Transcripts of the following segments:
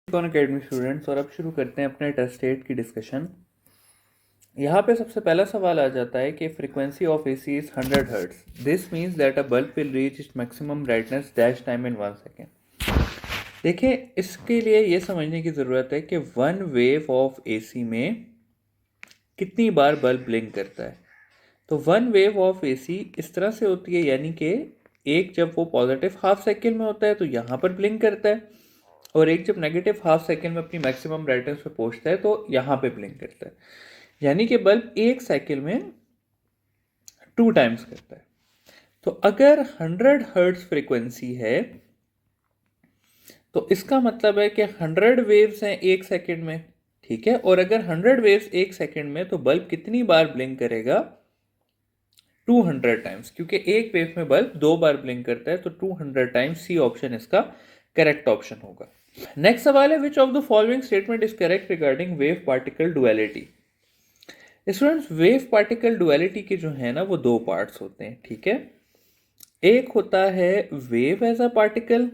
Academy students, और अब शुरू करते हैं अपने टेस्ट 8 की डिस्कशन। यहाँ पे सबसे पहला सवाल आ जाता है कि frequency of AC is 100 hertz. This means that a bulb will reach its maximum brightness dash time in 1 second. देखिए, इसके लिए ये समझने की ज़रूरत है कि वन वेव ऑफ एसी में कितनी बार बल्ब ब्लिंक करता है। तो वन वेव ऑफ एसी इस तरह से होती है, यानी कि एक जब वो पॉजिटिव हाफ सेकेंड में होता है तो यहाँ पर ब्लिंक करता है, और एक जब नेगेटिव हाफ सेकेंड में अपनी मैक्सिमम ब्राइटनेस पे पहुंचता है तो यहाँ पे ब्लिंक करता है। यानी कि बल्ब एक साइकिल में 2 टाइम्स करता है। तो अगर 100 हर्ट्ज फ्रीक्वेंसी है तो इसका मतलब है कि 100 वेव्स हैं एक सेकेंड में, ठीक है। और अगर 100 वेव्स एक सेकेंड में तो बल्ब कितनी बार ब्लिंक करेगा? 200 टाइम्स, क्योंकि एक वेव में बल्ब 2 बार ब्लिंक करता है, तो 200 टाइम्स। सी ऑप्शन इसका करेक्ट ऑप्शन होगा। नेक्स्ट सवाल है, विच of the following statement is correct regarding wave particle duality. Students, wave particle duality के जो है ना वो दो पार्ट्स होते हैं, ठीक है। एक होता है वेव एज अ पार्टिकल।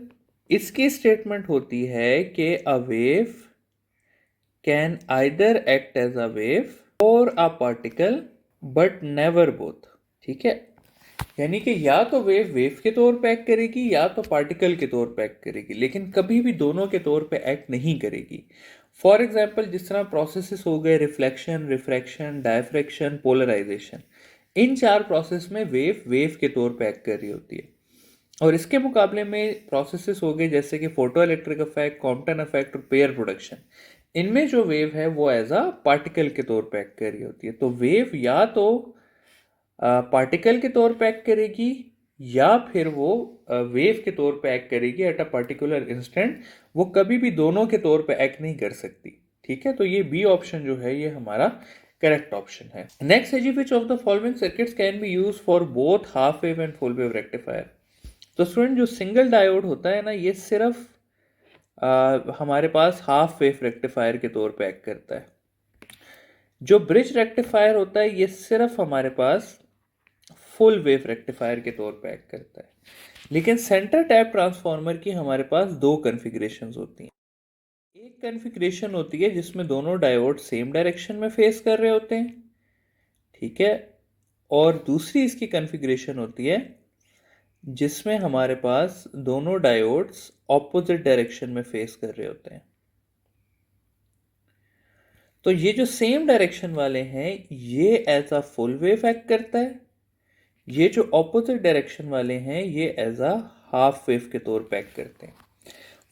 इसकी स्टेटमेंट होती है कि a wave can either act as a wave or a particle but never both, ठीक है। यानी कि या तो वेव वेव के तौर पे एक्ट करेगी या तो पार्टिकल के तौर पे एक्ट करेगी, लेकिन कभी भी दोनों के तौर पे एक्ट नहीं करेगी। फॉर एग्जाम्पल, जिस तरह प्रोसेसेस हो गए रिफ्लेक्शन, रिफ्रैक्शन, डायफ्रैक्शन, पोलराइजेशन, इन चार प्रोसेस में वेव वेव के तौर पे एक्ट कर रही होती है। और इसके मुकाबले में प्रोसेसेस हो गए जैसे कि photo electric effect, Compton effect और पेयर प्रोडक्शन, इनमें जो वेव है वो एज अ पार्टिकल के तौर पे एक्ट कर रही होती है। तो वेव या तो पार्टिकल के तौर पे एक्ट करेगी या फिर वो वेव के तौर पे एक्ट करेगी एट अ पर्टिकुलर इंस्टेंट। वो कभी भी दोनों के तौर पे एक्ट नहीं कर सकती, ठीक है। तो ये बी ऑप्शन जो है ये हमारा करेक्ट ऑप्शन है। नेक्स्ट है जी, which of the following circuits can be use for both half wave and full wave rectifier. तो स्टूडेंट, जो सिंगल डायोड होता है ना, ये सिर्फ हमारे पास हाफ वेव रेक्टिफायर के तौर पे एक्ट करता है। जो ब्रिज रेक्टिफायर होता है ये सिर्फ हमारे पास फुल वेव रेक्टिफायर के तौर पे एक्ट करता है। लेकिन सेंटर टैप ट्रांसफार्मर की हमारे पास दो कॉन्फ़िगरेशंस होती हैं। एक कॉन्फ़िगरेशन होती है जिसमें दोनों डायोड सेम डायरेक्शन में फेस कर रहे होते हैं, ठीक है। और दूसरी इसकी कॉन्फ़िगरेशन होती है जिसमें हमारे पास दोनों डायोड्स ऑपोजिट डायरेक्शन में फेस कर रहे होते हैं। तो ये जो सेम डायरेक्शन वाले हैं ये as a full wave act करता है, ये जो ऑपोजिट डायरेक्शन वाले हैं ये एज अ हाफ वेव के तौर पे एक्ट करते हैं।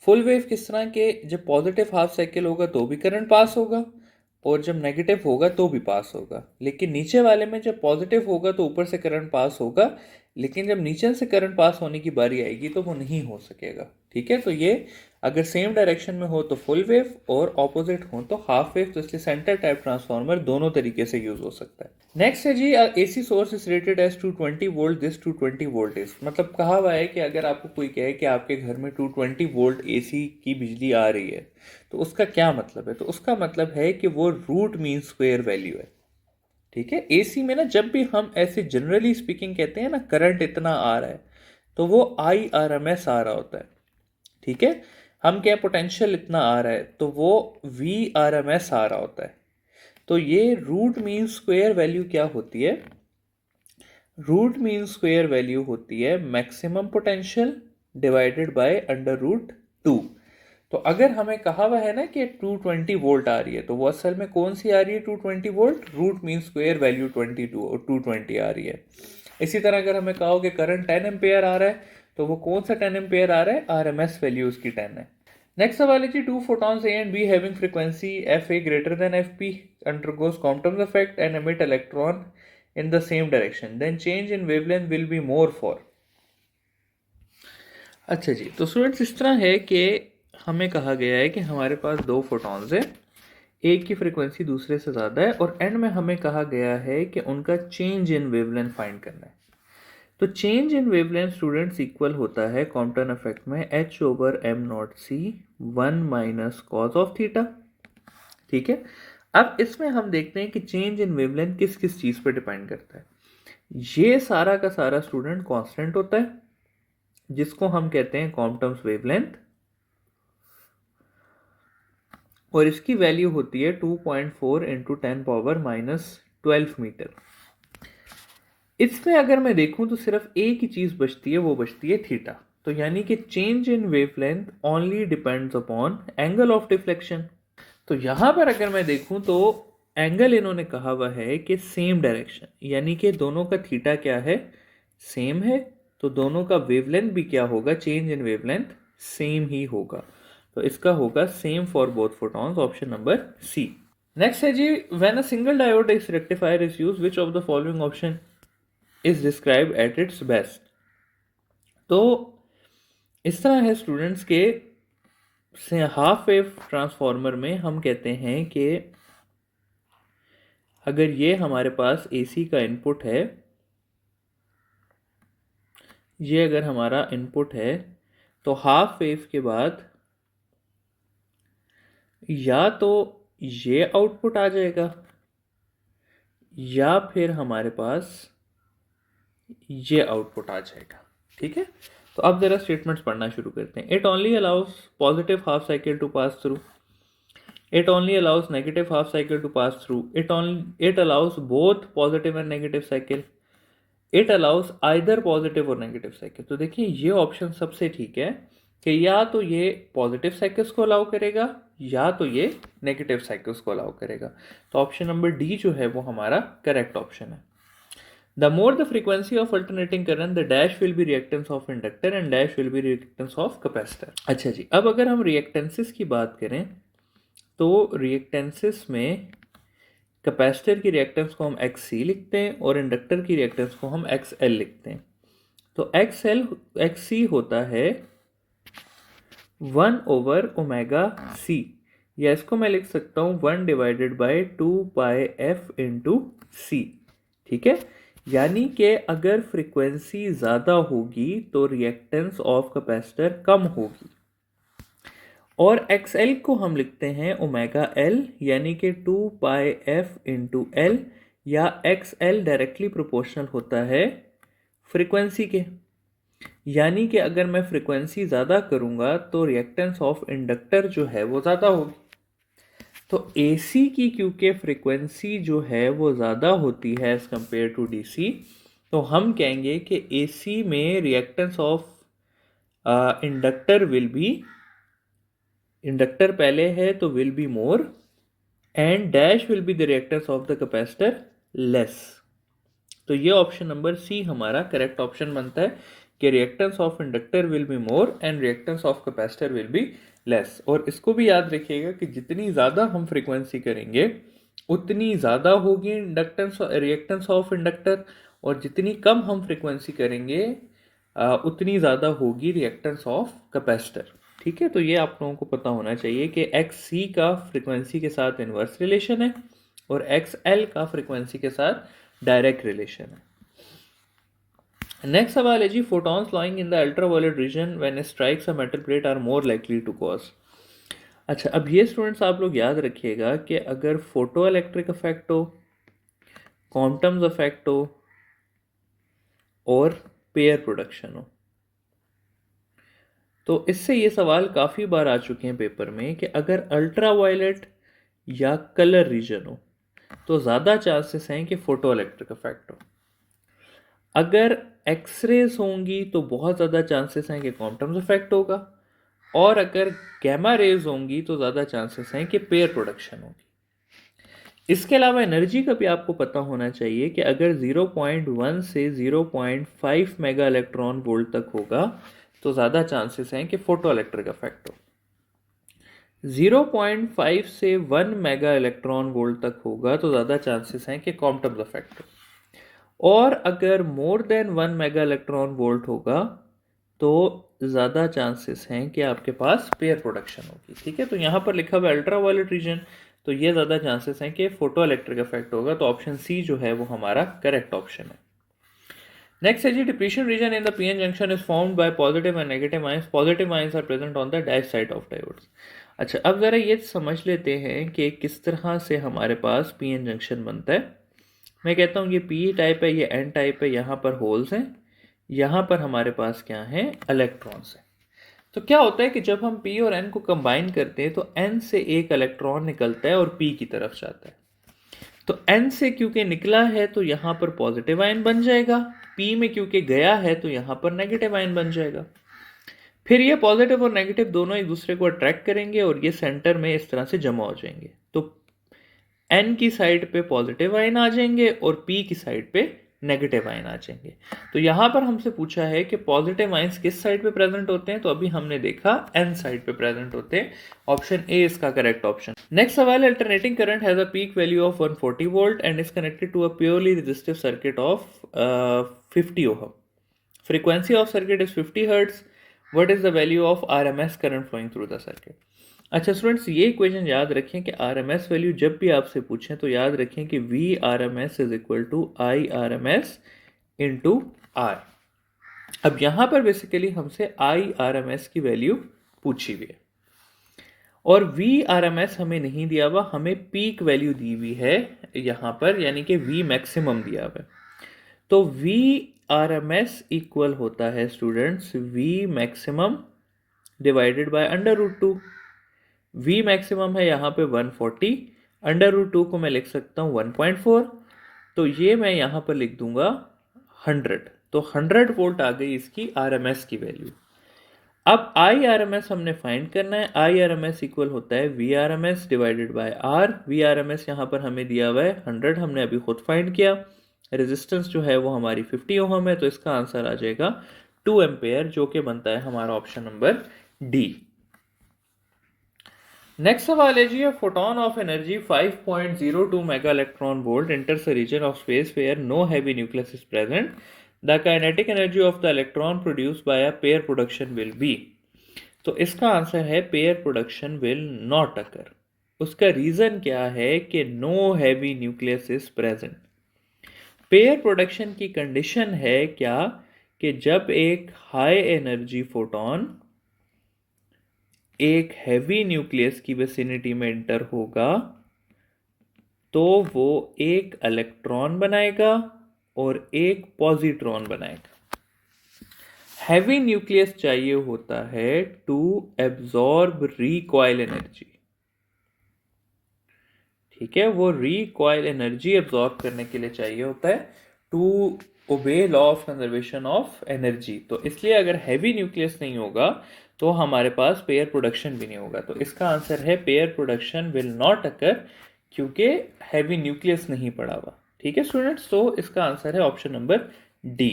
फुल वेव किस तरह के, जब पॉजिटिव हाफ साइकिल होगा तो भी करंट पास होगा और जब नेगेटिव होगा तो भी पास होगा। लेकिन नीचे वाले में जब पॉजिटिव होगा तो ऊपर से करंट पास होगा, लेकिन जब नीचे से करंट पास होने की बारी आएगी तो वो नहीं हो सकेगा, ठीक है। तो ये अगर सेम डायरेक्शन में हो तो फुल वेव और ऑपोजिट हो तो हाफ वेव, तो इसलिए सेंटर टाइप ट्रांसफार्मर दोनों तरीके से यूज हो सकता है। नेक्स्ट है जी, AC source is rated as 220 volt, this 220 volt is, मतलब कहा हुआ है कि अगर आपको कोई कहे कि आपके घर में 220 वोल्ट एसी की बिजली आ रही है तो उसका क्या मतलब है। तो उसका मतलब है कि वो रूट मीन स्क्वायर वैल्यू है, ठीक है। एसी में ना जब भी हम ऐसे जनरली स्पीकिंग कहते हैं ना करंट इतना आ रहा है तो वो आई आर एम एस आ रहा होता है, ठीक है। हम क्या पोटेंशियल इतना आ रहा है तो वो वी आर एम एस आ रहा होता है। तो ये रूट मीन स्क्वायर वैल्यू क्या होती है? रूट मीन स्क्वायर वैल्यू होती है maximum potential divided by under root 2। तो अगर हमें कहा हुआ है ना कि 220 वोल्ट आ रही है तो वो असल में कौन सी आ रही है? 220 volt, root mean square value 22 और 220 आ रही है। इसी तरह अगर हमें कहा हो कि करंट 10 एम्पेयर आ रहा है तो वो कौन सा 10 एम्पेयर आ रहा है? आरएमएस वैल्यू उसकी 10 है। नेक्स्ट सवाल है जी, two photons A and B having frequency f A greater than f B undergoes quantum effect and emit electron in the same direction, then change in wavelength will be more for। अच्छा जी, तो students इस तरह है कि हमें कहा गया है कि हमारे पास दो फोटॉन्स हैं, एक की फ्रीक्वेंसी दूसरे से ज़्यादा है और एंड में हमें कहा गया है कि उनका चेंज इन वेवलेंथ फाइंड करना है। तो change in wavelength students equal होता है कॉम्पटन इफेक्ट में h over m not c 1 minus cos of theta, ठीक है। अब इसमें हम देखते हैं कि चेंज इन वेवलेंथ किस किस चीज़ पर डिपेंड करता है। ये सारा का सारा स्टूडेंट कांस्टेंट होता है जिसको हम कहते हैं क्वांटम्स वेवलेंथ, और इसकी वैल्यू होती है 2.4 इंटू 10⁻⁻12 मीटर। इसमें अगर मैं देखूं तो सिर्फ एक ही चीज बचती है, वो बचती है थीटा। तो यानी कि change in wavelength only depends upon angle of deflection. तो यहां पर अगर मैं देखूं तो एंगल इन्होंने कहा हुआ है कि सेम डायरेक्शन, यानी कि दोनों का थीटा क्या है, सेम है। तो दोनों का वेवलेंथ भी क्या होगा, चेंज इन वेवलेंथ सेम ही होगा। तो इसका होगा same for both photons, option number C. Next है जी, when a single diode is rectifier is used, which of the following option is describe at its best. तो इस तरह है स्टूडेंट्स के हाफ वेव ट्रांसफॉर्मर में हम कहते हैं कि अगर ये हमारे पास एसी का इनपुट है, ये अगर हमारा इनपुट है, तो हाफ वेव के बाद या तो ये आउटपुट आ जाएगा या फिर हमारे पास ये आउटपुट आ जाएगा। ठीक है, तो अब जरा स्टेटमेंट्स पढ़ना शुरू करते हैं। It only allows positive half cycle to pass through, it only allows negative half cycle to pass through, it allows both positive and negative cycle, it allows either positive और नेगेटिव साइकिल। तो देखिए ये option सबसे ठीक है कि या तो ये पॉजिटिव साइकिल्स को अलाउ करेगा या तो ये नेगेटिव साइकिल्स को अलाउ करेगा। तो ऑप्शन नंबर डी जो है वो हमारा करेक्ट ऑप्शन है। The more the frequency of alternating current, the dash will be reactance of inductor and dash will be reactance of capacitor। अच्छा जी, अब अगर हम रिएक्टेंसेस की बात करें तो रिएक्टेंसेस में कैपेसिटर की रिएक्टेंस को हम XC लिखते हैं और इंडक्टर की रिएक्टेंस को हम XL लिखते हैं। तो XC होता है 1/ω_C, या इसको मैं लिख सकता हूँ 1/2πf इंटू सी। ठीक है, यानी कि अगर फ्रीक्वेंसी ज़्यादा होगी तो रिएक्टेंस ऑफ कैपेसिटर कम होगी। और XL को हम लिखते हैं ω_L, यानी कि 2πf इंटू एल, या XL डायरेक्टली प्रोपोर्शनल होता है फ्रीक्वेंसी के। यानी कि अगर मैं फ्रीक्वेंसी ज़्यादा करूँगा तो रिएक्टेंस ऑफ इंडक्टर जो है वो ज़्यादा होगी। तो AC की क्योंकि फ्रीक्वेंसी जो है वो ज़्यादा होती है एज कंपेयर टू DC, तो हम कहेंगे कि AC में reactance of inductor will be, inductor पहले है तो will be more, and dash will be the reactance of the capacitor less. तो ये ऑप्शन नंबर सी हमारा करेक्ट ऑप्शन बनता है कि reactance of inductor will be more and reactance of capacitor will be less. और इसको भी याद रखिएगा कि जितनी ज़्यादा हम फ्रीक्वेंसी करेंगे उतनी ज़्यादा होगी इंडक्टेंस रिएक्टेंस ऑफ इंडक्टर, और जितनी कम हम फ्रीक्वेंसी करेंगे उतनी ज़्यादा होगी रिएक्टेंस ऑफ कैपेसिटर। ठीक है, तो ये आप लोगों को पता होना चाहिए कि XC का फ्रीक्वेंसी के साथ इन्वर्स रिलेशन है और XL का फ्रीक्वेंसी के साथ डायरेक्ट रिलेशन है। नेक्स्ट सवाल है जी, photons flying in the ultraviolet region when it strikes a metal plate are more likely to cause. अच्छा, अब ये स्टूडेंट्स आप लोग याद रखिएगा कि अगर फोटो इलेक्ट्रिक इफेक्ट हो, क्वांटम्स इफेक्ट हो और पेयर प्रोडक्शन हो, तो इससे ये सवाल काफ़ी बार आ चुके हैं पेपर में कि अगर अल्ट्रावायलेट या कलर रीजन हो तो ज़्यादा चांसेस हैं कि फोटो इलेक्ट्रिक इफेक्ट हो। अगर एक्सरेज होंगी तो बहुत ज़्यादा चांसेस हैं कि क्वांटम्स इफेक्ट होगा, और अगर गैमा रेज होंगी तो ज़्यादा चांसेस हैं कि पेयर प्रोडक्शन होगी। इसके अलावा एनर्जी का भी आपको पता होना चाहिए कि अगर 0.1 से 0.5 मेगा इलेक्ट्रॉन वोल्ट तक होगा तो ज़्यादा चांसेस हैं कि फोटो इलेक्ट्रिक इफेक्ट हो। 0.5 से 1 मेगा इलेक्ट्रॉन वोल्ट तक होगा तो ज़्यादा चांसेस हैं कि क्वांटम इफेक्ट हो, और अगर more than 1 mega electron volt होगा तो ज़्यादा चांसेस हैं कि आपके पास पेयर प्रोडक्शन होगी। ठीक है, तो यहाँ पर लिखा हुआ अल्ट्रावायलेट रीजन, तो ये ज़्यादा चांसेस हैं कि फोटो इलेक्ट्रिक इफेक्ट होगा। तो ऑप्शन सी जो है वो हमारा करेक्ट ऑप्शन है। नेक्स्ट है जी, depletion region in the PN junction is formed by positive and negative ions, positive ions are present on the dash side of diodes. अच्छा, अब ज़रा ये समझ लेते हैं कि किस तरह से हमारे पास पीएन जंक्शन बनता है। मैं कहता हूँ ये पी टाइप है, ये एन टाइप है, यहाँ पर होल्स हैं, यहाँ पर हमारे पास क्या है, इलेक्ट्रॉन्स हैं। तो क्या होता है कि जब हम p और n को कंबाइन करते हैं तो n से एक इलेक्ट्रॉन निकलता है और p की तरफ जाता है। तो n से क्योंकि निकला है तो यहाँ पर पॉजिटिव आयन बन जाएगा, p में क्योंकि गया है तो यहाँ पर नेगेटिव आयन बन जाएगा। फिर ये पॉजिटिव और नेगेटिव दोनों एक दूसरे को अट्रैक्ट करेंगे और ये सेंटर में इस तरह से जमा हो जाएंगे। तो n की साइड पे पॉजिटिव आयन आ जाएंगे और p की साइड पे नेगेटिव आयन आ जाएंगे। तो यहां पर हमसे पूछा है कि पॉजिटिव आयंस किस साइड पे प्रेजेंट होते हैं, तो अभी हमने देखा n साइड पे प्रेजेंट होते हैं। ऑप्शन ए इसका करेक्ट ऑप्शन। नेक्स्ट सवाल है, alternating current has a peak value of 140 volt and is connected to a purely resistive circuit of 50 ohm. Frequency of circuit is 50 hertz. What is the value of RMS current flowing through the circuit. अच्छा students, ये equation याद रखें कि RMS value जब भी आपसे पूछें तो याद रखें कि V R M S is equal to I R M S into R. अब यहां पर बेसिकली हमसे आई आर एम एस की वैल्यू पूछी हुई है और वी आर एम एस हमें नहीं दिया हुआ, हमें पीक वैल्यू दी हुई है यहां पर, यानी कि वी मैक्सिमम दिया हुआ है। तो V R M S equal होता है students V maximum divided by under root two. V maximum है यहाँ पे 140, अंडर रूट टू को मैं लिख सकता हूँ 1.4, तो ये मैं यहाँ पर लिख दूंगा 100। तो 100 वोल्ट आ गई इसकी आरएमएस की वैल्यू। अब आई आर एम एस हमने फाइंड करना है। I R M S equal होता है V R M S divided by R. V R M S यहाँ पर हमें दिया हुआ है 100, हमने अभी खुद फाइंड किया। रेजिस्टेंस जो है वो हमारी 50 ओहम है, तो इसका आंसर आ जाएगा 2 एम्पेयर, जो कि बनता है हमारा ऑप्शन नंबर डी। नेक्स्ट सवाल है जी, a photon of energy 5.02 mega electron volt enters a region of space where no heavy nucleus is present. The kinetic energy of the electron produced by a pair production will be. तो इसका answer है pair production will not occur. उसका reason क्या है कि know heavy nucleus is present. Pair production की condition है क्या कि जब एक हाई एनर्जी फोटोन एक हैवी न्यूक्लियस की विसिनिटी में एंटर होगा तो वो एक इलेक्ट्रॉन बनाएगा और एक पॉजिट्रॉन बनाएगा। हैवी न्यूक्लियस चाहिए होता है टू एब्जॉर्ब रिकॉइल एनर्जी, ठीक है, वो रिकॉइल एनर्जी एब्जॉर्ब करने के लिए चाहिए होता है to obey law of conservation of energy. तो इसलिए अगर हैवी न्यूक्लियस नहीं होगा तो हमारे पास पेयर प्रोडक्शन भी नहीं होगा। तो इसका आंसर है pair production will not occur, क्योंकि हैवी न्यूक्लियस नहीं पड़ा हुआ। ठीक है स्टूडेंट्स, तो इसका आंसर है ऑप्शन नंबर डी।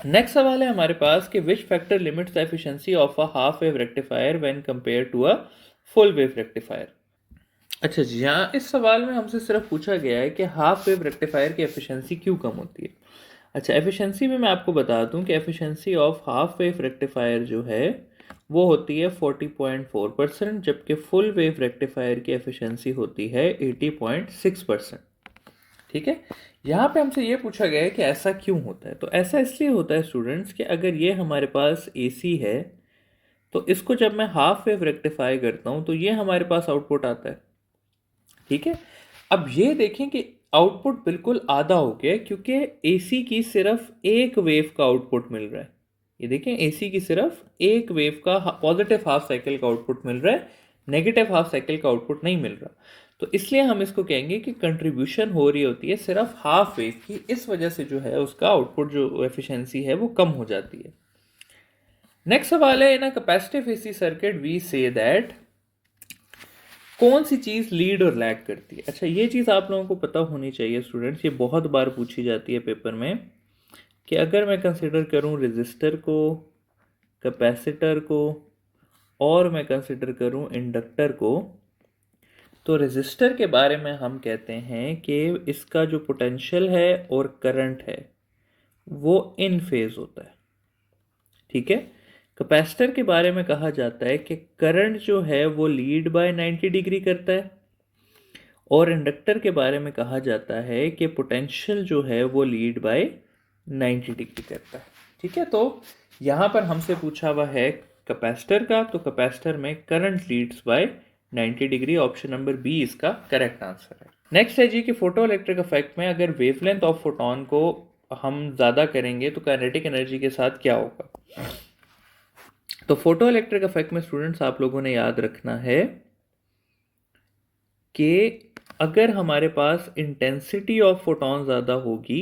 नेक्स्ट सवाल है हमारे पास कि which factor limits the efficiency of a half wave rectifier when compare to a full wave rectifier. अच्छा जी, यहाँ इस सवाल में हमसे सिर्फ पूछा गया है कि हाफ वेव रेक्टिफायर की एफिशिएंसी क्यों कम होती है। अच्छा, एफिशिएंसी में मैं आपको बता दूं कि efficiency of half wave rectifier जो है वो होती है 40.4%, जबकि फुल वेव रेक्टिफायर की एफिशिएंसी होती है 80.6%। ठीक है, यहाँ पे हमसे ये पूछा गया है कि ऐसा क्यों होता है। तो ऐसा इसलिए होता है स्टूडेंट्स कि अगर ये हमारे पास एसी है तो इसको जब मैं हाफ वेव रेक्टिफाई करता हूँ तो ये हमारे पास आउटपुट आता है। ठीक है, अब ये देखें कि आउटपुट बिल्कुल आधा हो गया क्योंकि एसी की सिर्फ एक वेव का आउटपुट मिल रहा है। ये देखें, एसी की सिर्फ एक वेव का पॉजिटिव हाफ साइकिल का आउटपुट मिल रहा है, नेगेटिव हाफ साइकिल का आउटपुट नहीं मिल रहा। तो इसलिए हम इसको कहेंगे कि कंट्रीब्यूशन हो रही होती है सिर्फ हाफ वेव की, इस वजह से जो है उसका आउटपुट जो एफिशिएंसी है वो कम हो जाती है। नेक्स्ट सवाल है, in a capacitive AC circuit we say that, कौन सी चीज लीड और लैग करती है। अच्छा, ये चीज आप लोगों को पता होनी चाहिए स्टूडेंट्स, ये बहुत बार पूछी जाती है पेपर में कि अगर मैं कंसिडर करूं रेजिस्टर को, कैपेसिटर को और मैं कंसिडर करूं इंडक्टर को, तो रेजिस्टर के बारे में हम कहते हैं कि इसका जो पोटेंशियल है और करंट है वो इन फेज होता है। ठीक है, कैपेसिटर के बारे में कहा जाता है कि करंट जो है वो लीड बाय 90 डिग्री करता है, और इंडक्टर के बारे में कहा जाता है कि पोटेंशियल जो है वो लीड बाय 90 डिग्री करता है। ठीक है, तो यहाँ पर हमसे पूछा हुआ है कैपेसिटर का, तो कैपेसिटर में current leads by 90 degree. Option number B इसका करेक्ट आंसर है। नेक्स्ट है जी कि फोटो इलेक्ट्रिक इफेक्ट में अगर वेवलेंथ ऑफ फोटोन को हम ज़्यादा करेंगे तो काइनेटिक एनर्जी के साथ क्या होगा। तो फोटो इलेक्ट्रिक इफेक्ट में स्टूडेंट्स आप लोगों ने याद रखना है कि अगर हमारे पास इंटेंसिटी ऑफ फोटॉन ज़्यादा होगी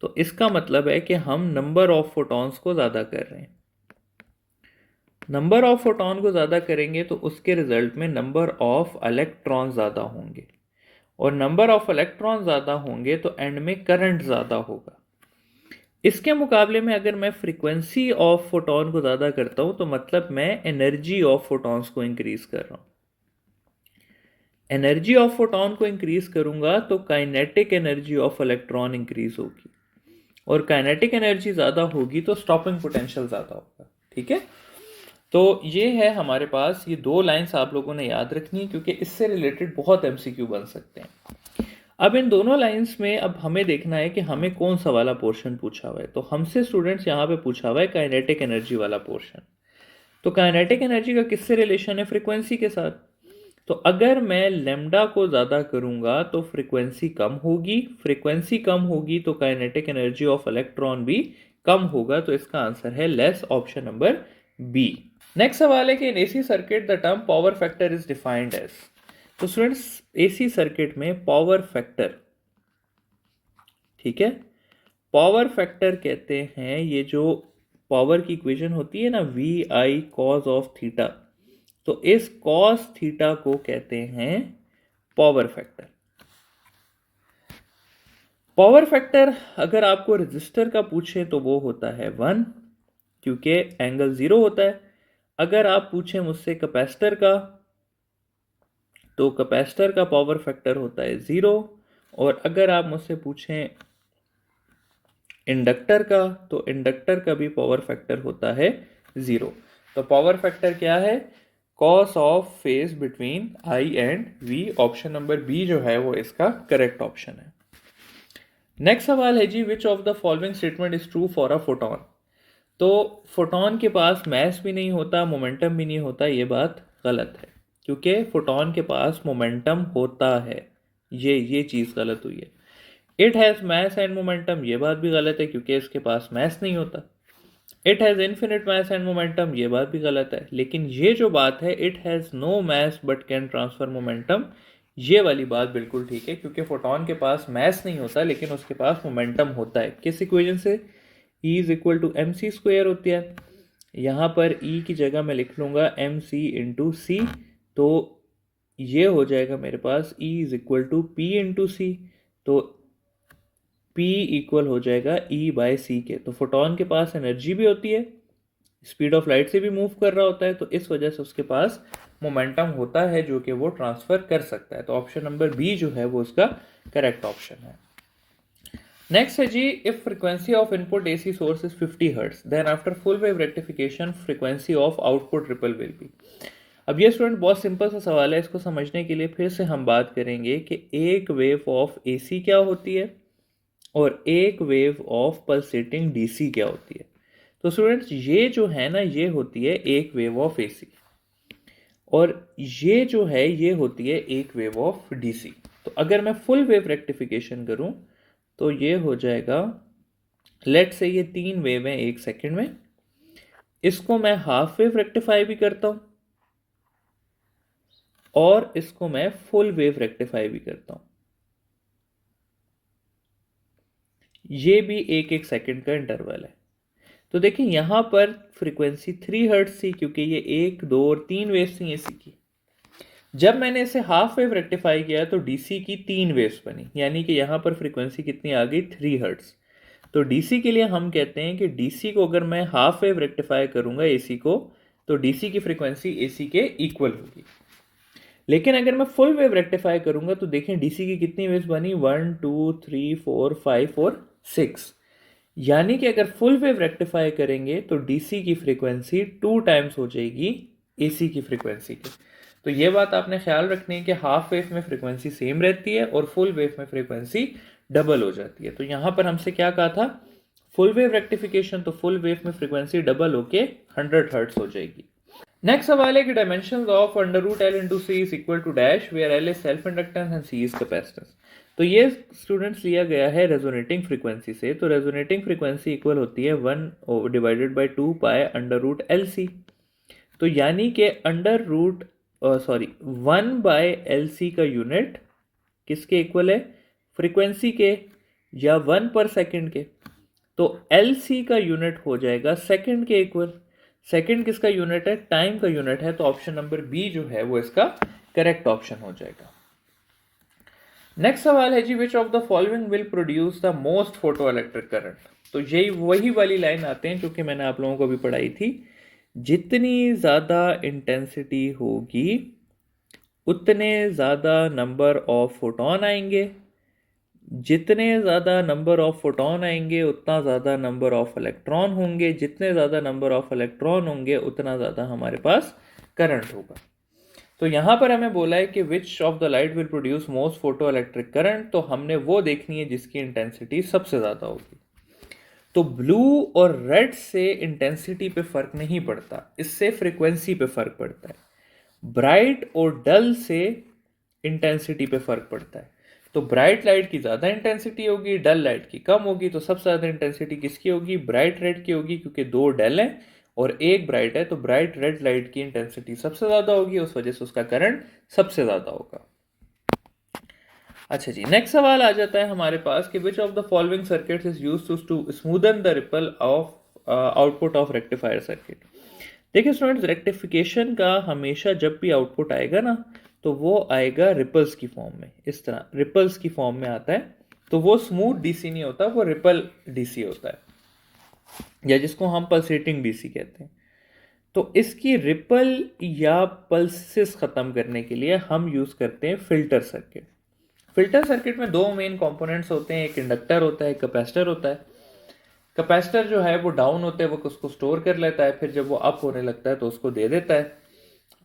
तो इसका मतलब है कि हम नंबर ऑफ फोटॉन्स को ज़्यादा कर रहे हैं। नंबर ऑफ फोटॉन को ज़्यादा करेंगे तो उसके रिजल्ट में नंबर ऑफ इलेक्ट्रॉन ज़्यादा होंगे, और नंबर ऑफ इलेक्ट्रॉन ज़्यादा होंगे तो एंड में करंट ज़्यादा होगा। इसके मुकाबले में अगर मैं फ्रीक्वेंसी ऑफ फोटॉन को ज़्यादा करता हूं तो मतलब मैं एनर्जी ऑफ फोटॉन्स को इंक्रीज कर रहा हूं। एनर्जी ऑफ फोटॉन को इंक्रीज करूंगा तो kinetic energy of electron increase होगी, और काइनेटिक एनर्जी ज़्यादा होगी तो स्टॉपिंग पोटेंशियल ज़्यादा होगा। ठीक है, तो ये है हमारे पास, ये दो लाइंस आप लोगों ने याद रखनी है क्योंकि इससे रिलेटेड बहुत एमसीक्यू बन सकते हैं। अब इन दोनों लाइंस में अब हमें देखना है कि हमें कौन सा वाला पोर्शन पूछा हुआ है। तो हमसे स्टूडेंट्स यहाँ पे पूछा हुआ है काइनेटिक एनर्जी वाला पोर्शन। तो काइनेटिक एनर्जी का किससे रिलेशन है? फ्रीक्वेंसी के साथ। तो अगर मैं लेमडा को ज़्यादा करूँगा तो फ्रीक्वेंसी कम होगी, फ्रीक्वेंसी कम होगी तो काइनेटिक एनर्जी ऑफ इलेक्ट्रॉन भी कम होगा। तो इसका आंसर है less, option number B. Next सवाल है कि in AC circuit the term power factor is defined as. तो स्टूडेंट्स एसी सर्किट में पावर फैक्टर, ठीक है, पावर फैक्टर कहते हैं ये जो पावर की इक्वेशन होती है ना, V I cos of theta, तो इस कॉस थीटा को कहते हैं पावर फैक्टर। पावर फैक्टर अगर आपको रेजिस्टर का पूछे तो वो होता है 1 क्योंकि एंगल 0 होता है। अगर आप पूछें मुझसे कैपेसिटर का तो कैपेसिटर का पावर फैक्टर होता है 0, और अगर आप मुझसे पूछें इंडक्टर का तो इंडक्टर का भी पावर फैक्टर होता है 0। तो पावर फैक्टर क्या है? Cos of phase between I and V. Option number B जो है वो इसका करेक्ट ऑप्शन है। नेक्स्ट सवाल है जी, which of the following statement is true for a photon. तो फोटोन के पास मैस भी नहीं होता, मोमेंटम भी नहीं होता, ये बात गलत है क्योंकि फोटोन के पास मोमेंटम होता है। ये चीज़ गलत हुई है। It has mass and momentum, ये बात भी गलत है क्योंकि इसके पास मैस नहीं होता। It has infinite mass and momentum, ये बात भी गलत है। लेकिन ये जो बात है it has no mass but can transfer momentum, ये वाली बात बिल्कुल ठीक है क्योंकि फोटोन के पास मैस नहीं होता लेकिन उसके पास मोमेंटम होता है। किस इक्वेशन से? E is equal to m c square होती है। यहाँ पर E की जगह मैं लिख लूँगा एम सी इंटू सी, तो ये हो जाएगा मेरे पास E is equal to P into C, तो P इक्वल हो जाएगा E बाय सी के। तो फोटोन के पास एनर्जी भी होती है, स्पीड ऑफ लाइट से भी मूव कर रहा होता है, तो इस वजह से उसके पास मोमेंटम होता है जो कि वो ट्रांसफर कर सकता है। तो ऑप्शन नंबर बी जो है वो उसका करेक्ट ऑप्शन है। नेक्स्ट है जी, if frequency of input AC source is 50 hertz then after full wave rectification frequency of output ripple will be. अब ये स्टूडेंट बहुत सिंपल सा सवाल है, इसको समझने के लिए फिर से हम बात करेंगे कि एक वेव ऑफ एसी क्या होती है और एक वेव ऑफ पल्सेटिंग डीसी क्या होती है। तो स्टूडेंट्स ये जो है ना, ये होती है एक वेव ऑफ एसी, और ये जो है ये होती है एक वेव ऑफ डीसी। तो अगर मैं फुल वेव रेक्टिफिकेशन करूं तो ये हो जाएगा, लेट से ये 3 वेव हैं 1 सेकेंड में, इसको मैं हाफ वेव रेक्टिफाई भी करता हूं और इसको मैं फुल वेव रेक्टिफाई भी करता हूं। ये भी 1-1 सेकेंड का इंटरवल है। तो देखिए यहां पर फ्रीक्वेंसी 3 हर्ट्ज थी क्योंकि ये 1, 2 और 3 वेव्स थी एसी की। जब मैंने इसे हाफ वेव रेक्टिफाई किया तो डीसी की 3 वेव्स बनी, यानी कि यहां पर फ्रीक्वेंसी कितनी आ गई? 3 हर्ट्ज। तो डीसी के लिए हम कहते हैं कि डीसी को अगर मैं हाफ वेव रेक्टिफाई करूंगा एसी को, तो डीसी की फ्रीक्वेंसी एसी के इक्वल होगी। लेकिन अगर मैं फुल वेव रेक्टिफाई करूंगा तो देखें डीसी की कितनी वेव्स बनी? 1, 2, 3, 4, 5 और 6। यानी कि अगर फुल वेव रेक्टिफाई करेंगे तो डीसी की फ्रीक्वेंसी 2 टाइम्स हो जाएगी एसी की फ्रीक्वेंसी की। तो ये बात आपने ख्याल रखनी है कि हाफ वेव में फ्रीक्वेंसी सेम रहती है और फुल वेव में फ्रीक्वेंसी डबल हो जाती है। तो यहां पर हमसे क्या कहा था? फुल वेव रेक्टिफिकेशन, तो फुल वेव में फ्रीक्वेंसी डबल होके 100 हर्ट्ज हो जाएगी। नेक्स्ट सवाल है कि dimensions of under root L into C is equal to dash where L is self inductance and C is capacitance. तो ये स्टूडेंट्स लिया गया है रेजोनेटिंग फ्रीक्वेंसी से। तो रेजोनेटिंग फ्रीक्वेंसी इक्वल होती है 1 divided by 2 pi under root L C. तो यानी कि अंडर रूट 1/LC का यूनिट किसके इक्वल है, फ्रीक्वेंसी के या 1/सेकंड के। तो LC का यूनिट हो जाएगा सेकंड के इक्वल। सेकंड किसका यूनिट है, टाइम का यूनिट है, तो ऑप्शन नंबर बी जो है वो इसका करेक्ट ऑप्शन हो जाएगा। नेक्स्ट सवाल है जी, which of the following will produce the most photo electric current. तो यही वही वाली लाइन आते हैं जो कि मैंने आप लोगों को भी पढ़ाई थी, जितनी ज़्यादा इंटेंसिटी होगी उतने ज़्यादा नंबर ऑफ फोटोन आएंगे, जितने ज़्यादा नंबर ऑफ फोटोन आएंगे उतना ज़्यादा नंबर ऑफ इलेक्ट्रॉन होंगे, जितने ज़्यादा नंबर ऑफ इलेक्ट्रॉन होंगे उतना ज़्यादा हमारे पास करंट होगा। तो यहाँ पर हमें बोला है कि which of the light will produce most photo electric current, तो हमने वो देखनी है जिसकी इंटेंसिटी सबसे ज़्यादा होगी। तो ब्लू और रेड से इंटेंसिटी पे फर्क नहीं पड़ता, इससे फ्रीक्वेंसी पे फर्क पड़ता है। ब्राइट और डल से इंटेंसिटी पे फर्क पड़ता है। तो ब्राइट लाइट की ज़्यादा इंटेंसिटी होगी, डल लाइट की कम होगी। तो सबसे ज़्यादा इंटेंसिटी किसकी होगी, ब्राइट रेड की होगी, क्योंकि 2 डल हैं और 1 ब्राइट है। तो ब्राइट रेड लाइट की इंटेंसिटी सबसे ज़्यादा होगी, उस वजह से उसका करंट सबसे ज़्यादा होगा। अच्छा जी, नेक्स्ट सवाल आ जाता है हमारे पास कि which of the following circuits is used to smoothen the ripple of output of rectifier circuit. देखिए स्टूडेंट्स, रेक्टिफिकेशन का हमेशा जब भी आउटपुट आएगा ना, तो वो आएगा रिपल्स की फॉर्म में, इस तरह रिपल्स की फॉर्म में आता है। तो वो स्मूथ डीसी नहीं होता, वो रिपल डीसी होता है, या जिसको हम पल्सेटिंग डीसी कहते हैं। तो इसकी रिपल या पल्सेस ख़त्म करने के लिए हम यूज़ करते हैं फिल्टर सर्किट। फिल्टर सर्किट में 2 मेन कंपोनेंट्स होते हैं, एक इंडक्टर होता है, एक कैपेसिटर होता है। कैपेसिटर जो है वो डाउन होते हैं, वो उसको स्टोर कर लेता है, फिर जब वो अप होने लगता है तो उसको दे देता है।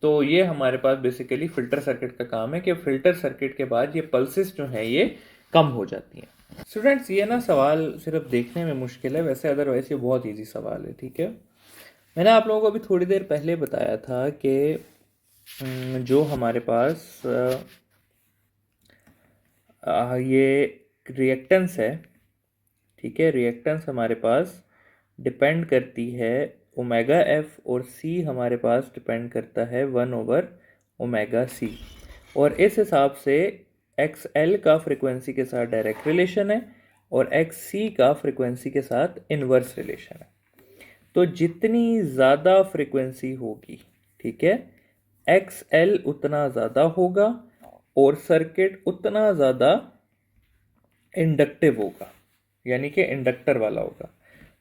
तो ये हमारे पास बेसिकली फिल्टर सर्किट का काम है कि फिल्टर सर्किट के बाद ये पल्सेस जो हैं ये कम हो जाती हैं। स्टूडेंट्स, ये ना सवाल सिर्फ देखने में मुश्किल है, वैसे अदरवाइज ये बहुत ईजी सवाल है, ठीक है। मैंने आप लोगों को अभी थोड़ी देर पहले बताया था कि जो हमारे पास ये रिएक्टेंस है, ठीक है, रिएक्टेंस हमारे पास डिपेंड करती है ओमेगा एफ, और सी हमारे पास डिपेंड करता है 1/ओमेगा सी। और इस हिसाब से एक्स एल का फ्रिक्वेंसी के साथ डायरेक्ट रिलेशन है और एक्स सी का फ्रिक्वेंसी के साथ इन्वर्स रिलेशन है। तो जितनी ज़्यादा फ्रिक्वेंसी होगी, ठीक है, एक्स एल उतना ज़्यादा होगा और सर्किट उतना ज़्यादा इंडक्टिव होगा, यानी कि इंडक्टर वाला होगा।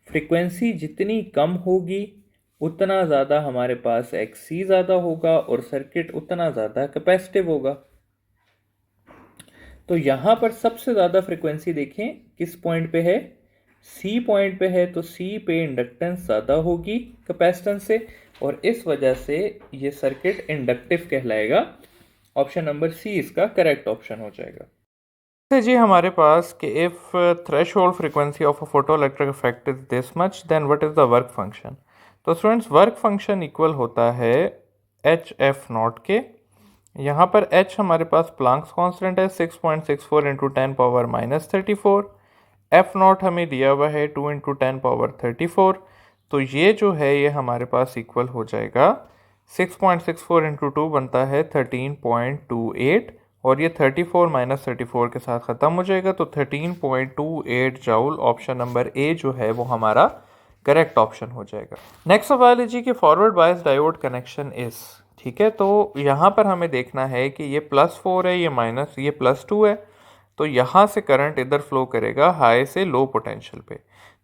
फ्रीक्वेंसी जितनी कम होगी उतना ज़्यादा हमारे पास एक्स सी ज़्यादा होगा और सर्किट उतना ज़्यादा कैपेसिटिव होगा। तो यहाँ पर सबसे ज़्यादा फ्रीक्वेंसी देखें किस पॉइंट पे है, सी पॉइंट पे है। तो सी पे इंडक्टेंस ज़्यादा होगी कैपेसिटेंस से, और इस वजह से ये सर्किट इंडक्टिव कहलाएगा। ऑप्शन नंबर सी इसका करेक्ट ऑप्शन हो जाएगा। जी हमारे पास कि if threshold frequency of a photo electric effect is this much, then what is the work function. तो स्टूडेंट्स, वर्क फंक्शन इक्वल होता है एच एफ नॉट के। यहाँ पर एच हमारे पास प्लांक्स कांस्टेंट है 6.64 इंटू 10⁻⁻34। एफ नॉट हमें दिया हुआ है 2 इंटू 10⁻34। तो ये जो है ये हमारे पास इक्वल हो जाएगा 6.64 इंटू 2 बनता है 13.28, और ये 34 - 34 के साथ ख़त्म हो जाएगा। तो 13.28 जाउल ऑप्शन नंबर ए जो है वो हमारा करेक्ट ऑप्शन हो जाएगा। नेक्स्ट सवाल है जी कि फॉरवर्ड बायस डायोड कनेक्शन इस, ठीक है। तो यहाँ पर हमें देखना है कि ये +4 है, ये +2 है। तो यहाँ से करंट इधर फ्लो करेगा हाई से लो पोटेंशियल पे।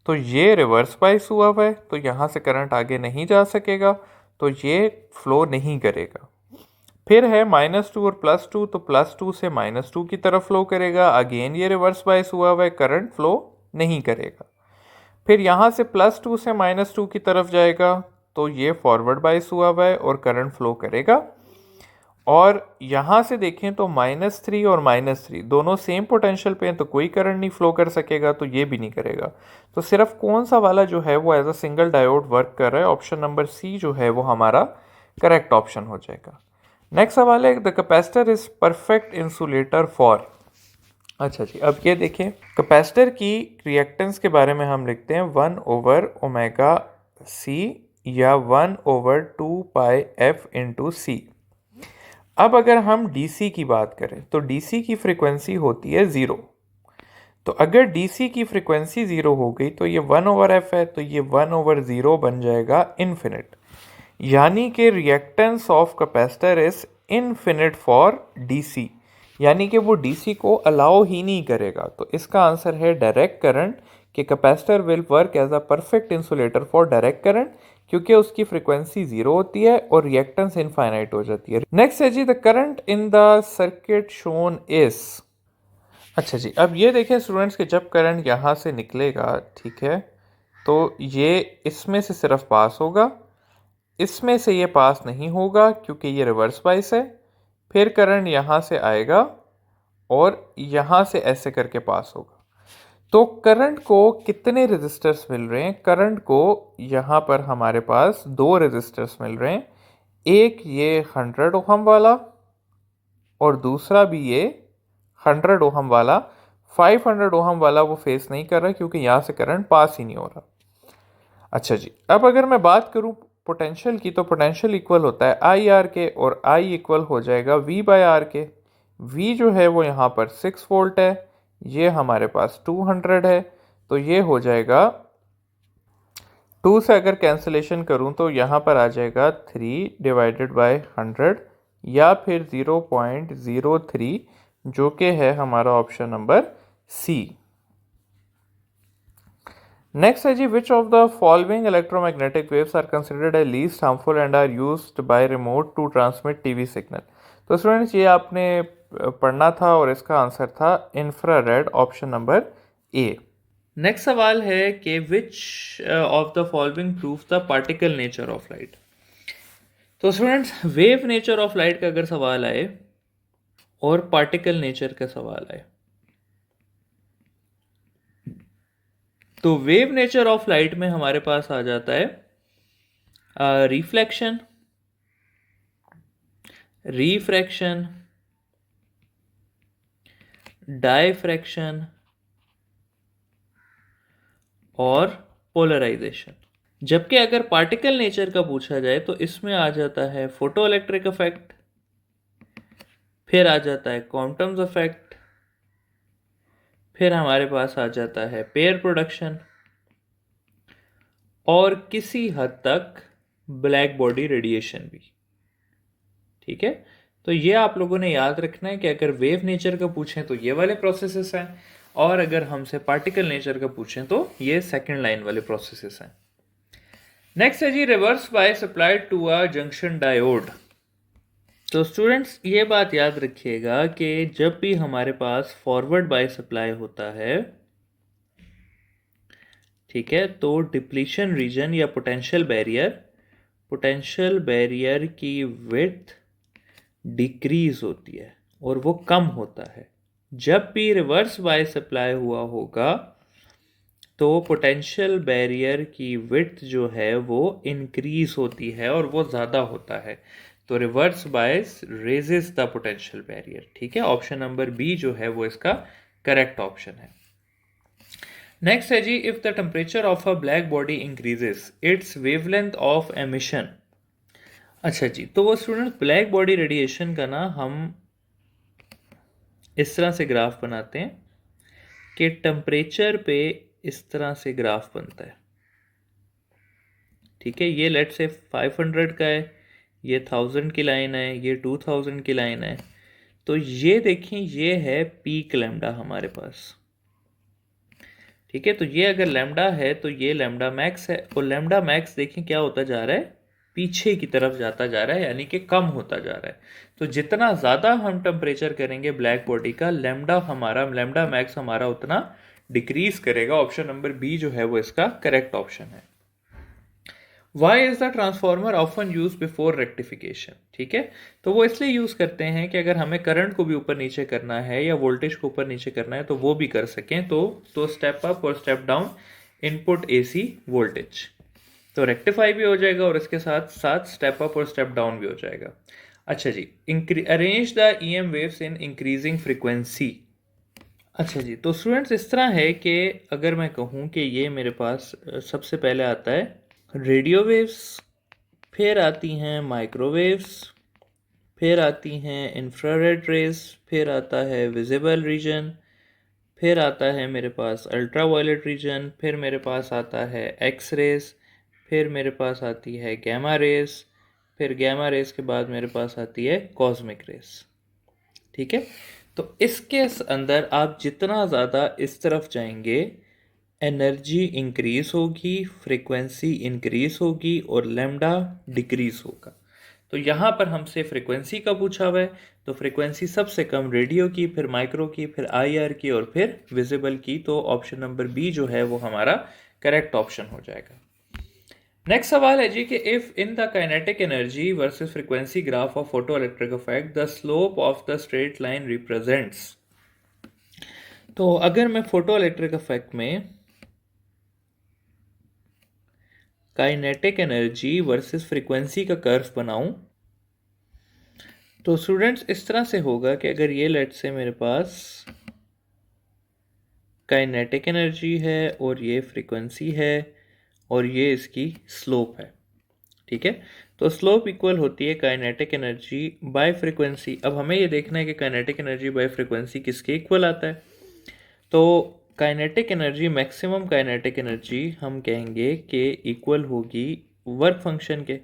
तो ये रिवर्स बायस हुआ है, तो यहाँ से करंट आगे नहीं जा सकेगा, तो ये फ्लो नहीं करेगा। फिर है -2 और +2, तो +2 से -2 की तरफ फ्लो करेगा। अगेन ये रिवर्स बायस हुआ है, करंट फ्लो नहीं करेगा। फिर यहाँ से +2 से -2 की तरफ जाएगा, तो ये फॉरवर्ड बायस हुआ है और करंट फ्लो करेगा। और यहाँ से देखें तो -3 और -3 दोनों सेम पोटेंशियल पे हैं, तो कोई करंट नहीं फ्लो कर सकेगा, तो ये भी नहीं करेगा। तो सिर्फ कौन सा वाला जो है वो as a single diode work कर रहा है, ऑप्शन नंबर सी जो है वो हमारा करेक्ट ऑप्शन हो जाएगा। नेक्स्ट सवाल है the capacitor is perfect insulator for. अच्छा जी, अब ये देखें, कैपेसिटर की रिएक्टेंस के बारे में हम लिखते हैं 1/ओमेगा सी या 1/2πf इंटू सी। अब अगर हम डीसी की बात करें तो डीसी की फ्रीक्वेंसी होती है 0। तो अगर डीसी की फ्रीक्वेंसी 0 हो गई तो ये 1/f है, तो ये 1/0 बन जाएगा इन्फिनिट। यानी कि reactance of capacitor is infinite for DC, यानी कि वो डीसी को अलाउ ही नहीं करेगा। तो इसका आंसर है डायरेक्ट करंट, कि capacitor will work as a perfect insulator for direct current, क्योंकि उसकी फ्रीक्वेंसी 0 होती है और रिएक्टेंस इनफाइनाइट हो जाती है। नेक्स्ट है जी, the current in the circuit shown is. अच्छा जी, अब ये देखें स्टूडेंट्स कि जब करंट यहाँ से निकलेगा, ठीक है, तो ये इसमें से सिर्फ पास होगा, इसमें से ये पास नहीं होगा क्योंकि ये रिवर्स बाइस है। फिर करंट यहाँ से आएगा और यहाँ से ऐसे करके पास होगा। तो करंट को कितने रेजिस्टर्स मिल रहे हैं? करंट को यहाँ पर हमारे पास 2 रेजिस्टर्स मिल रहे हैं, एक ये 100 ओहम वाला और दूसरा भी ये 100 ओहम वाला। 500 ओहम वाला वो फेस नहीं कर रहा क्योंकि यहाँ से करंट पास ही नहीं हो रहा। अच्छा जी, अब अगर मैं बात करूँ पोटेंशियल की, तो पोटेंशियल इक्वल होता है आई आर के, और आई इक्वल हो जाएगा वी बाय आर के। वी जो है वो यहाँ पर 6 वोल्ट है, ये हमारे पास 200 है, तो ये हो जाएगा 2 से अगर कैंसिलेशन करूँ तो यहाँ पर आ जाएगा 3 डिवाइडेड बाय 100 या फिर 0.03, जो कि है हमारा ऑप्शन नंबर सी। नेक्स्ट है जी, which of the following electromagnetic waves are considered as least harmful and are used by remote to transmit TV signal. तो स्टूडेंट्स ये आपने पढ़ना था और इसका आंसर था infrared, option number A. Next सवाल है कि which of the following prove the particle nature of light. तो students wave nature of light का अगर सवाल आए और पार्टिकल नेचर का सवाल आए, तो वेव नेचर ऑफ लाइट में हमारे पास आ जाता है रिफ्लेक्शन, रिफ्रैक्शन, डायफ्रैक्शन और पोलराइजेशन। जबकि अगर पार्टिकल नेचर का पूछा जाए तो इसमें आ जाता है फोटो इलेक्ट्रिक इफेक्ट, फिर आ जाता है क्वांटम इफेक्ट, फिर हमारे पास आ जाता है पेयर प्रोडक्शन और किसी हद तक ब्लैक बॉडी रेडिएशन भी। ठीक है, तो ये आप लोगों ने याद रखना है कि अगर वेव नेचर का पूछें तो ये वाले प्रोसेसेस हैं, और अगर हमसे पार्टिकल नेचर का पूछें तो ये सेकंड लाइन वाले प्रोसेसेस हैं। नेक्स्ट है जी, reverse bias applied to a junction diode. तो स्टूडेंट्स ये बात याद रखिएगा कि जब भी हमारे पास फॉरवर्ड बायस अप्लाई होता है, ठीक है, तो डिप्लीशन रीजन या पोटेंशियल बैरियर की विड्थ डिक्रीज होती है और वो कम होता है। जब भी रिवर्स बायस अप्लाई हुआ होगा तो पोटेंशियल बैरियर की विड्थ जो है वो इंक्रीज होती है और वो ज़्यादा होता है। तो reverse bias raises the potential barrier. ठीक है, ऑप्शन नंबर बी जो है वो इसका करेक्ट ऑप्शन है। नेक्स्ट है जी, if the temperature of a black body increases its wavelength of emission. अच्छा जी, तो वो स्टूडेंट ब्लैक बॉडी रेडिएशन का ना हम इस तरह से ग्राफ बनाते हैं कि टेम्परेचर पे इस तरह से ग्राफ बनता है। ठीक है, ये लेट से 500 का है, ये 1000 की लाइन है, ये 2000 की लाइन है। तो ये देखें, ये है पीक लैम्डा हमारे पास। ठीक है, तो ये अगर लैम्डा है तो ये लैम्डा मैक्स है, और लैम्डा मैक्स देखें क्या होता जा रहा है, पीछे की तरफ जाता जा रहा है, यानी कि कम होता जा रहा है। तो जितना ज़्यादा हम टेम्परेचर करेंगे ब्लैक बॉडी का, लैम्डा मैक्स हमारा उतना डिक्रीज करेगा। ऑप्शन नंबर बी जो है वो इसका करेक्ट ऑप्शन है। Why is the transformer often use before rectification. ठीक है, तो वो इसलिए यूज करते हैं कि अगर हमें करंट को भी ऊपर नीचे करना है या वोल्टेज को ऊपर नीचे करना है तो वो भी कर सकें। तो स्टेप अप और step down input AC voltage, तो रेक्टिफाई भी हो जाएगा और इसके साथ साथ स्टेप अप और स्टेप डाउन भी हो जाएगा। अच्छा जी, arrange the EM waves in increasing frequency. अच्छा जी, तो स्टूडेंट्स इस तरह है कि अगर मैं कहूँ कि ये मेरे पास सबसे पहले आता है रेडियो वेव्स, फिर आती हैं माइक्रोवेव्स, फिर आती हैं इंफ्रारेड रेज, फिर आता है विजिबल रीजन, फिर आता है मेरे पास अल्ट्रा वायलेट रीजन, फिर मेरे पास आता है एक्स रेज, फिर मेरे पास आती है गैमा रेज, फिर गैमा रेज के बाद मेरे पास आती है कॉस्मिक रेज। ठीक है, तो इसके अंदर आप जितना ज़्यादा इस तरफ जाएंगे एनर्जी इंक्रीज होगी, फ्रीक्वेंसी इंक्रीज होगी और लैम्डा डिक्रीज होगा। तो यहाँ पर हमसे फ्रीक्वेंसी का पूछा हुआ है, तो फ्रीक्वेंसी सबसे कम रेडियो की, फिर माइक्रो की, फिर आईआर की और फिर विजिबल की। तो ऑप्शन नंबर बी जो है वो हमारा करेक्ट ऑप्शन हो जाएगा। नेक्स्ट सवाल है जी कि if in the kinetic energy versus frequency graph of photo electric effect the slope of the straight line represents. तो अगर मैं फोटो इलेक्ट्रिक इफेक्ट में काइनेटिक एनर्जी वर्सेस फ्रीक्वेंसी का कर्व बनाऊं तो स्टूडेंट्स इस तरह से होगा कि अगर ये लेट से मेरे पास काइनेटिक एनर्जी है और ये फ्रीक्वेंसी है और ये इसकी स्लोप है। ठीक है, तो स्लोप इक्वल होती है काइनेटिक एनर्जी बाय फ्रीक्वेंसी। अब हमें ये देखना है कि काइनेटिक एनर्जी बाय फ्रीक्वेंसी किसके इक्वल आता है। तो kinetic energy, maximum kinetic energy हम कहेंगे कि इक्वल होगी वर्क फंक्शन के।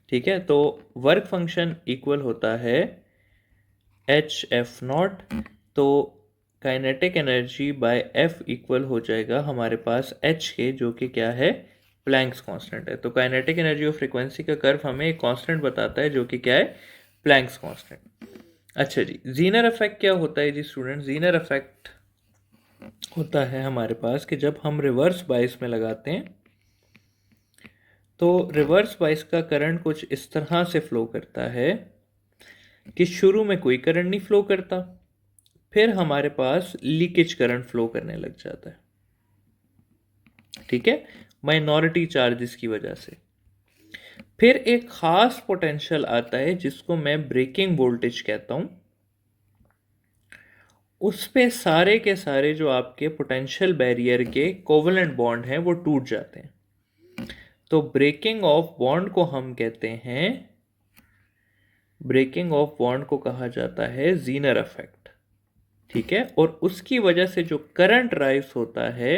ठीक है, तो वर्क फंक्शन इक्वल होता है एच एफ नॉट। तो kinetic energy by F equal हो जाएगा हमारे पास एच के, जो कि क्या है, प्लैंक्स कांस्टेंट है। तो काइनेटिक एनर्जी और फ्रीक्वेंसी का कर्व हमें एक कांस्टेंट बताता है जो कि क्या है, प्लैंक्स कांस्टेंट। अच्छा जी, जीनर इफेक्ट क्या होता है जी स्टूडेंट? जीनर इफेक्ट होता है हमारे पास कि जब हम रिवर्स बाइस में लगाते हैं तो रिवर्स बाइस का करंट कुछ इस तरह से फ्लो करता है कि शुरू में कोई करंट नहीं फ्लो करता, फिर हमारे पास लीकेज करंट फ्लो करने लग जाता है। ठीक है, माइनॉरिटी चार्जेस की वजह से। फिर एक खास पोटेंशियल आता है जिसको मैं ब्रेकिंग वोल्टेज कहता हूं। उस पे सारे के सारे जो आपके पोटेंशियल बैरियर के कोवेलेंट बॉन्ड हैं वो टूट जाते हैं। तो ब्रेकिंग ऑफ बॉन्ड को हम कहते हैं, ब्रेकिंग ऑफ बॉन्ड को कहा जाता है जीनर इफेक्ट। ठीक है, और उसकी वजह से जो करंट राइज होता है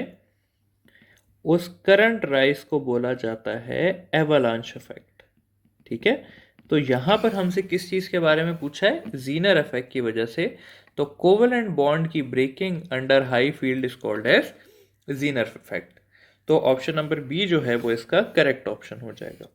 उस करंट राइज को बोला जाता है एवलांच इफेक्ट। ठीक है, तो यहां पर हमसे किस चीज के बारे में पूछा है? जीनर इफेक्ट की वजह से। तो कोवेलेंट बॉन्ड की breaking under high field is called as Zener effect. तो ऑप्शन नंबर बी जो है वो इसका करेक्ट ऑप्शन हो जाएगा।